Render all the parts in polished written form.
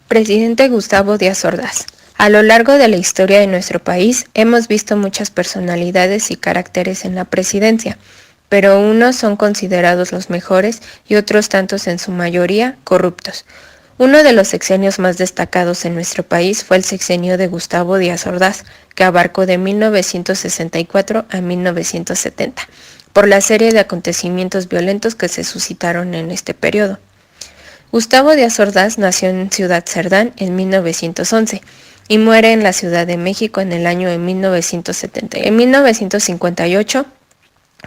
Presidente Gustavo Díaz Ordaz. A lo largo de la historia de nuestro país hemos visto muchas personalidades y caracteres en la presidencia, pero unos son considerados los mejores y otros tantos, en su mayoría, corruptos. Uno de los sexenios más destacados en nuestro país fue el sexenio de Gustavo Díaz Ordaz, que abarcó de 1964 a 1970, por la serie de acontecimientos violentos que se suscitaron en este periodo. Gustavo Díaz Ordaz nació en Ciudad Cerdán en 1911 y muere en la Ciudad de México en el año de 1970. En 1958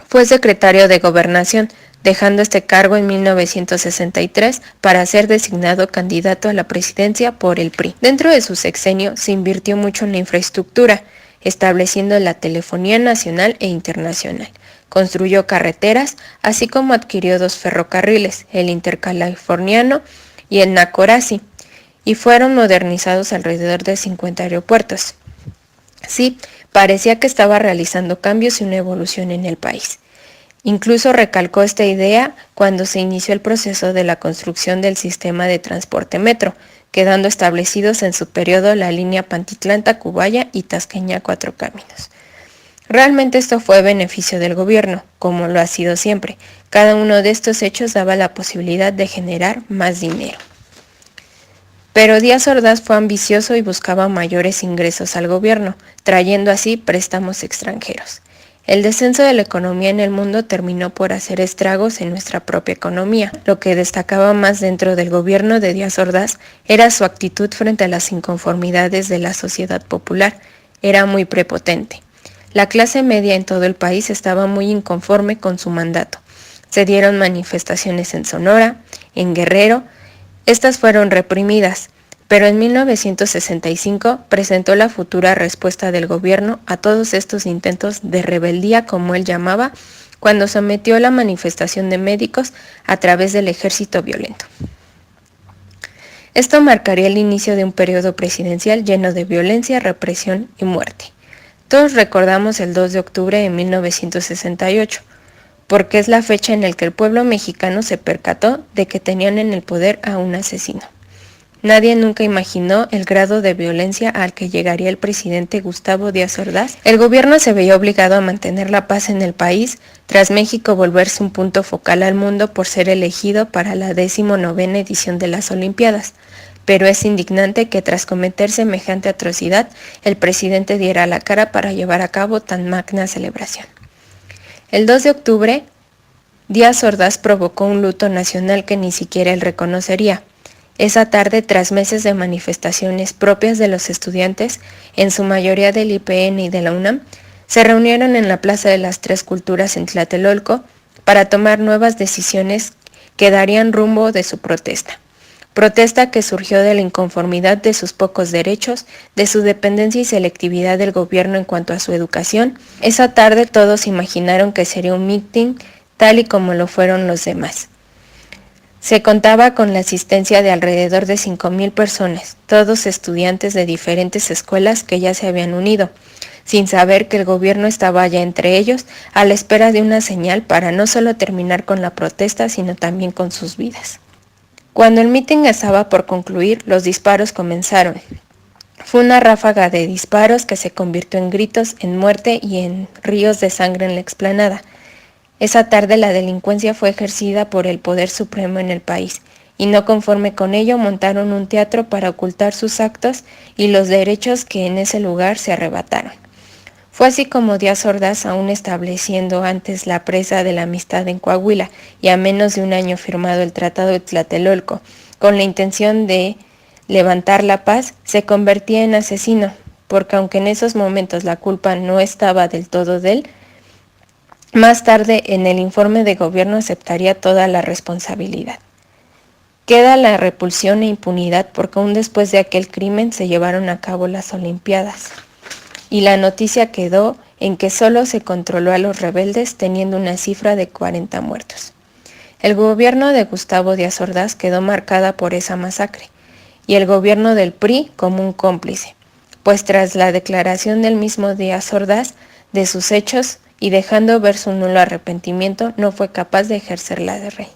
fue secretario de Gobernación, dejando este cargo en 1963 para ser designado candidato a la presidencia por el PRI. Dentro de su sexenio se invirtió mucho en la infraestructura, estableciendo la telefonía nacional e internacional. Construyó carreteras, así como adquirió 2 ferrocarriles, el Intercaliforniano y el Nacorasi, y fueron modernizados alrededor de 50 aeropuertos. Sí, parecía que estaba realizando cambios y una evolución en el país. Incluso recalcó esta idea cuando se inició el proceso de la construcción del sistema de transporte metro, quedando establecidos en su periodo la línea Pantitlán-Tacubaya y Tasqueña-Cuatro Caminos. Realmente esto fue beneficio del gobierno, como lo ha sido siempre. Cada uno de estos hechos daba la posibilidad de generar más dinero. Pero Díaz Ordaz fue ambicioso y buscaba mayores ingresos al gobierno, trayendo así préstamos extranjeros. El descenso de la economía en el mundo terminó por hacer estragos en nuestra propia economía. Lo que destacaba más dentro del gobierno de Díaz Ordaz era su actitud frente a las inconformidades de la sociedad popular. Era muy prepotente. La clase media en todo el país estaba muy inconforme con su mandato. Se dieron manifestaciones en Sonora, en Guerrero. Estas fueron reprimidas, pero en 1965 presentó la futura respuesta del gobierno a todos estos intentos de rebeldía, como él llamaba, cuando sometió la manifestación de médicos a través del ejército violento. Esto marcaría el inicio de un periodo presidencial lleno de violencia, represión y muerte. Todos recordamos el 2 de octubre de 1968, porque es la fecha en la que el pueblo mexicano se percató de que tenían en el poder a un asesino. Nadie nunca imaginó el grado de violencia al que llegaría el presidente Gustavo Díaz Ordaz. El gobierno se veía obligado a mantener la paz en el país, tras México volverse un punto focal al mundo por ser elegido para la 19ª edición de las Olimpiadas. Pero es indignante que tras cometer semejante atrocidad, el presidente diera la cara para llevar a cabo tan magna celebración. El 2 de octubre, Díaz Ordaz provocó un luto nacional que ni siquiera él reconocería. Esa tarde, tras meses de manifestaciones propias de los estudiantes, en su mayoría del IPN y de la UNAM, se reunieron en la Plaza de las Tres Culturas en Tlatelolco para tomar nuevas decisiones que darían rumbo de su protesta. Protesta que surgió de la inconformidad de sus pocos derechos, de su dependencia y selectividad del gobierno en cuanto a su educación. Esa tarde todos imaginaron que sería un mitin tal y como lo fueron los demás. Se contaba con la asistencia de alrededor de 5,000 personas, todos estudiantes de diferentes escuelas que ya se habían unido, sin saber que el gobierno estaba ya entre ellos, a la espera de una señal para no solo terminar con la protesta, sino también con sus vidas. Cuando el mitin estaba por concluir, los disparos comenzaron. Fue una ráfaga de disparos que se convirtió en gritos, en muerte y en ríos de sangre en la explanada. Esa tarde la delincuencia fue ejercida por el poder supremo en el país, y no conforme con ello montaron un teatro para ocultar sus actos y los derechos que en ese lugar se arrebataron. Fue así como Díaz Ordaz, aún estableciendo antes la presa de la amistad en Coahuila y a menos de un año firmado el Tratado de Tlatelolco, con la intención de levantar la paz, se convertía en asesino, porque aunque en esos momentos la culpa no estaba del todo de él, más tarde en el informe de gobierno aceptaría toda la responsabilidad. Queda la repulsión e impunidad porque aún después de aquel crimen se llevaron a cabo las Olimpiadas. Y la noticia quedó en que solo se controló a los rebeldes, teniendo una cifra de 40 muertos. El gobierno de Gustavo Díaz Ordaz quedó marcada por esa masacre, y el gobierno del PRI como un cómplice, pues tras la declaración del mismo Díaz Ordaz de sus hechos y dejando ver su nulo arrepentimiento, no fue capaz de ejercer la de rey.